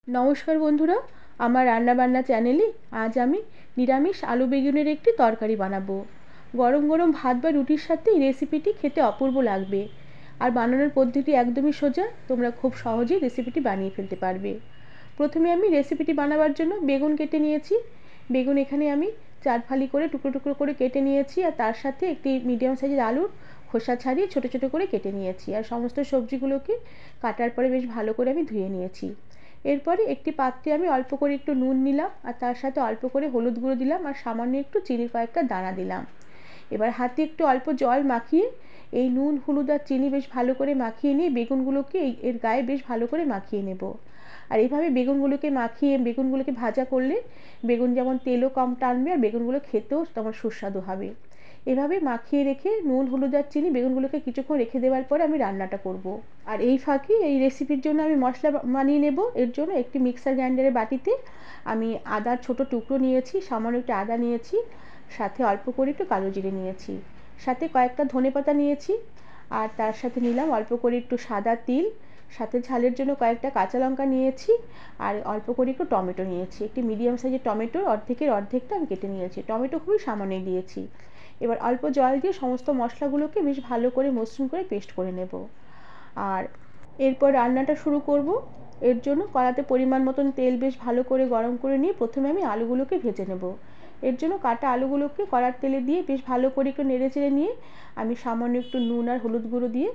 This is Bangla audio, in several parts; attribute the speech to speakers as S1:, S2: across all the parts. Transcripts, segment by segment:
S1: নমস্কার বন্ধুরা, আমার রান্নাবান্না চ্যানেলে আজ আমি নিরামিষ আলু বেগুনের একটি তরকারি বানাবো। গরম গরম ভাত বা রুটির সাথে এই রেসিপিটি খেতে অপূর্ব লাগবে। আর বানানোর পদ্ধতি একদমই সোজা, তোমরা খুব সহজেই রেসিপিটি বানিয়ে ফেলতে পারবে। প্রথমে আমি রেসিপিটি বানাবার জন্য বেগুন কেটে নিয়েছি। বেগুন এখানে আমি 4 ফালি করে টুকরো টুকরো করে কেটে নিয়েছি, আর তার সাথে একটি মিডিয়াম সাইজের আলুর খোসা ছাড়িয়ে ছোটো ছোটো করে কেটে নিয়েছি। আর সমস্ত সবজিগুলোকে কাটার পরে বেশ ভালো করে আমি ধুয়ে নিয়েছি। এরপরে একটি পাত্রে আমি অল্প করে একটু নুন নিলাম, আর তার সাথে অল্প করে হলুদ গুঁড়ো দিলাম, আর সামান্য একটু চিনির কয়েকটা দানা দিলাম। এবার হাতে একটু অল্প জল মাখিয়ে এই নুন হলুদ আর চিনি বেশ ভালো করে মাখিয়ে নিয়ে বেগুনগুলোকে এর গায়ে বেশ ভালো করে মাখিয়ে নেব। আর এইভাবে বেগুনগুলোকে মাখিয়ে বেগুনগুলোকে ভাজা করলে বেগুন যেমন তেলও কম টানবে, আর বেগুনগুলো খেতেও তোমার সুস্বাদু হবে। এভাবে মাখিয়ে রেখে নুন হলুদ আর চিনি বেগুনগুলোকে কিছুক্ষণ রেখে দেওয়ার পরে আমি রান্নাটা করব। আর এই ফাঁকে এই রেসিপির জন্য আমি মশলা বানিয়ে নেব। এর জন্য একটি মিক্সার গ্রাইন্ডারের বাটিতে আমি আদার ছোট টুকরো নিয়েছি, সামান্য একটু আদা নিয়েছি, সাথে অল্প করে একটু কালো জিরে নিয়েছি, সাথে কয়েকটা ধনেপাতা নিয়েছি, আর তার সাথে নিলাম অল্প করে একটু সাদা তিল, সাথে ঝালের জন্য কয়েকটা কাঁচা লঙ্কা নিয়েছি, আর অল্প করে একটু টমেটো নিয়েছি। একটি মিডিয়াম সাইজের টমেটোর অর্ধেকটা আমি কেটে নিয়েছি। টমেটো খুবই সামান্যই দিয়েছি। এবার অল্প জল দিয়ে সমস্ত মশলাগুলোকে বেশ ভালো করে মসৃণ করে পেস্ট করে নেব। আর এরপর রান্নাটা শুরু করব। এর জন্য কড়াতে পরিমাণ মতন তেল বেশ ভালো করে গরম করে নিয়ে প্রথমে আমি আলুগুলোকে ভেজে নেব। এর জন্য কাটা আলুগুলোকে কড়ার তেলে দিয়ে বেশ ভালো করে একটু নেড়ে চেড়ে নিয়ে আমি সামান্য একটু নুন আর হলুদ গুঁড়ো দিয়ে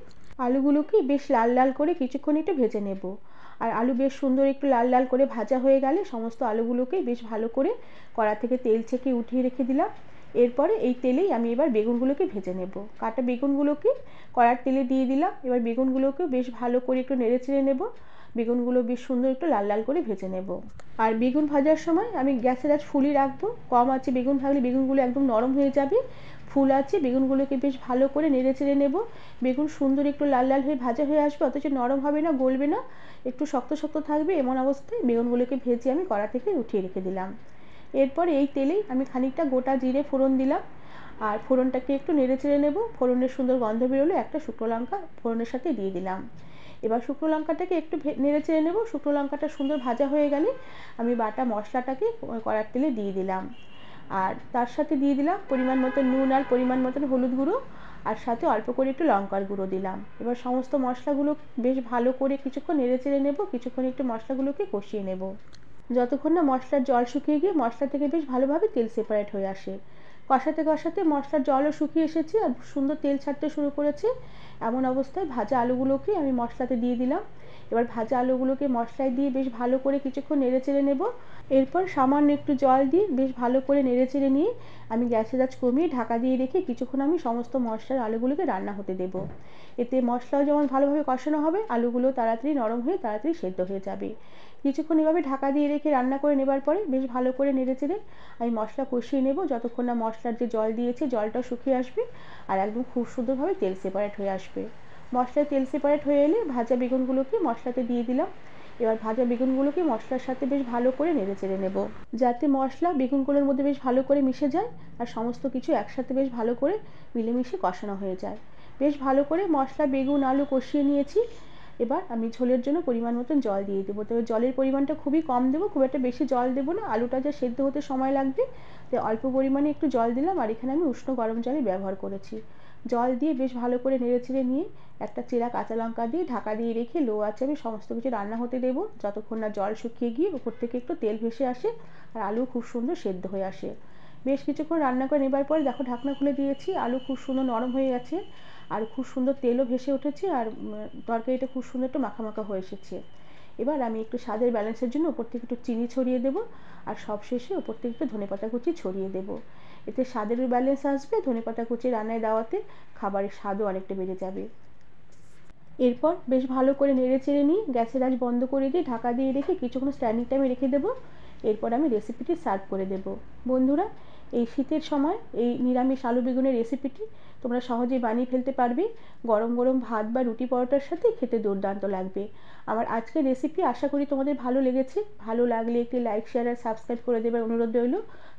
S1: আলুগুলোকে বেশ লাল লাল করে কিছুক্ষণ একটু ভেজে নেব। আর আলু বেশ সুন্দর একটু লাল লাল করে ভাজা হয়ে গেলে সমস্ত আলুগুলোকে বেশ ভালো করে কড়া থেকে তেল ছেঁকে উঠিয়ে রেখে দিলাম। এরপরে এই তেলেই আমি এবার বেগুনগুলোকে ভেজে নেব। কাটা বেগুনগুলোকে কড়ার তেলে দিয়ে দিলাম। এবার বেগুনগুলোকেও বেশ ভালো করে একটু নেড়ে চেড়ে নেব। বেগুনগুলো বেশ সুন্দর একটু লাল লাল করে ভেজে নেব। আর বেগুন ভাজার সময় আমি গ্যাসের আঁচ ফুলই রাখবো। কম আঁচে বেগুন ভাজলে বেগুনগুলো একদম নরম হয়ে যাবে। ফুল আছে বেগুনগুলোকে বেশ ভালো করে নেড়ে চেড়ে নেব। বেগুন সুন্দর একটু লাল লাল হয়ে ভাজা হয়ে আসবে, অথচ নরম হবে না, গলবে না, একটু শক্ত শক্ত থাকবে। এমন অবস্থায় বেগুনগুলোকে ভেজে আমি কড়া থেকে উঠিয়ে রেখে দিলাম। এরপর এই তেলেই আমি খানিকটা গোটা জিরে ফোড়ন দিলাম, আর ফোড়নটাকে একটু নেড়ে চেড়ে নেব। ফোড়নের সুন্দর গন্ধ বেরোলে একটা শুকনো লঙ্কা ফোড়নের সাথে দিয়ে দিলাম। এবার শুকনো লঙ্কাটাকে একটু নেড়ে চেড়ে নেব। শুকনো লঙ্কাটা সুন্দর ভাজা হয়ে গেলে আমি বাটা মশলাটাকে কড়ার তেলে দিয়ে দিলাম, আর তার সাথে দিয়ে দিলাম পরিমাণ মতো নুন আর পরিমাণ মতন হলুদ গুঁড়ো, আর সাথে অল্প করে একটু লঙ্কার গুঁড়ো দিলাম। এবার সমস্ত মশলাগুলো বেশ ভালো করে কিছুক্ষণ নেড়ে চেড়ে নেব। কিছুক্ষণ একটু মশলাগুলোকে কষিয়ে নেব, যতক্ষণ না মশলার জল শুকিয়ে গিয়ে মশলা থেকে বেশ ভালোভাবে তেল সেপারেট হয়ে আসে। কষাতে কষাতে মশলার জলও শুকিয়ে এসেছে আর সুন্দর তেল ছাড়তে শুরু করেছে। এমন অবস্থায় ভাজা আলুগুলোকে আমি মশলাতে দিয়ে দিলাম। এবার ভাজা আলুগুলোকে মশলায় দিয়ে বেশ ভালো করে কিছুক্ষণ নেড়ে চেড়ে নেব। এরপর সামান্য একটু জল দিয়ে বেশ ভালো করে নেড়ে চেড়ে নিয়ে আমি গ্যাসের আঁচ কমিয়ে ঢাকা দিয়ে রেখে কিছুক্ষণ আমি সমস্ত মশলার আলুগুলোকে রান্না হতে দেব। এতে মশলাও যেমন ভালোভাবে কষানো হবে, আলুগুলো তাড়াতাড়ি নরম হয়ে তাড়াতাড়ি সেদ্ধ হয়ে যাবে। কিছুক্ষণ এভাবে ঢাকা দিয়ে রেখে রান্না করে নেবার পরে বেশ ভালো করে নেড়ে চেড়ে আমি মশলা কষিয়ে নেব, যতক্ষণ না মশলার যে জল দিয়েছে জলটা শুকিয়ে আসবে আর একদম খুব সুন্দরভাবে তেল সেপারেট হয়ে আসবে। মশলায় তেল সেপারেট হয়ে এলে ভাজা বেগুনগুলোকে মশলাতে দিয়ে দিলাম। এবার ভাজা বেগুনগুলোকে মশলার সাথে বেশ ভালো করে নেড়ে চেড়ে নেব, যাতে মশলা বেগুনগুলোর মধ্যে বেশ ভালো করে মিশে যায় আর সমস্ত কিছু একসাথে বেশ ভালো করে মিলেমিশে কষানো হয়ে যায়। বেশ ভালো করে মশলা বেগুন আলু কষিয়ে নিয়েছি। এবার আমি ঝোলের জন্য পরিমাণ মতন জল দিয়ে দেবো। তবে জলের পরিমাণটা খুবই কম দেবো, খুব একটা বেশি জল দেবো না, আলুটা যা সেদ্ধ হতে সময় লাগবে, তাই অল্প পরিমাণে একটু জল দিলাম। আর এখানে আমি উষ্ণ গরম জলই ব্যবহার করেছি। জল দিয়ে বেশ ভালো করে নেড়ে চেড়ে নিয়ে একটা চেরা কাঁচা লঙ্কা দিয়ে ঢাকা দিয়ে রেখে লো আঁচে আমি সমস্ত কিছু রান্না হতে দেবো, যতক্ষণ না জল শুকিয়ে গিয়ে উপর থেকে একটু তেল ভেসে আসে আর আলু খুব সুন্দর সেদ্ধ হয়ে আসে। বেশ কিছুক্ষণ রান্না করে নেবার পরে দেখো ঢাকনা খুলে দিয়েছি, আলু খুব সুন্দর নরম হয়ে গেছে আর খুব সুন্দর তেলও ভেসে উঠেছে, আর তরকারিটা খুব সুন্দর একটু মাখা মাখা হয়ে এসেছে। এবার আমি একটু স্বাদের ব্যালেন্সের জন্য ওপর থেকে একটু চিনি ছড়িয়ে দেবো, আর সবশেষে ওপর থেকে একটু ধনেপাতা কুচি ছড়িয়ে দেবো। এতে স্বাদেরও ব্যালেন্স আসবে, ধনেপাতা কুচি রান্নায় দেওয়াতে খাবারের স্বাদও অনেকটা বেড়ে যাবে। এরপর বেশ ভালো করে নেড়ে চেড়ে নিয়ে গ্যাসের আঁচ বন্ধ করে দিয়ে ঢাকা দিয়ে রেখে কিছুক্ষণ স্ট্যান্ডিং টাইমে রেখে দেবো। এরপর আমি রেসিপিটি সার্ভ করে দেব। বন্ধুরা, এই শীতের সময় এই নিরামিষ আলু বেগুনের রেসিপিটি তোমরা সহজেই বানিয়ে ফেলতে পারবে। গরম গরম ভাত বা রুটি পরোটার সাথে খেতে দুর্দান্ত লাগবে। আমার আজকের রেসিপি আশা করি তোমাদের ভালো লেগেছে। ভালো লাগলে একটি লাইক শেয়ার আর সাবস্ক্রাইব করে দেবার অনুরোধ রইল।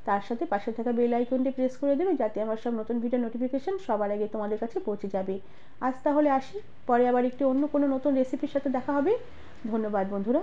S1: তার সাথে পাশে থাকা বেল আইকনটি প্রেস করে দেবে, যাতে আমার সব নতুন ভিডিও নোটিফিকেশন সবার আগে তোমাদের কাছে পৌঁছে যাবে। আজ তাহলে আসি, পরে আবার একটি অন্য কোনো নতুন রেসিপির সাথে দেখা হবে। ধন্যবাদ বন্ধুরা।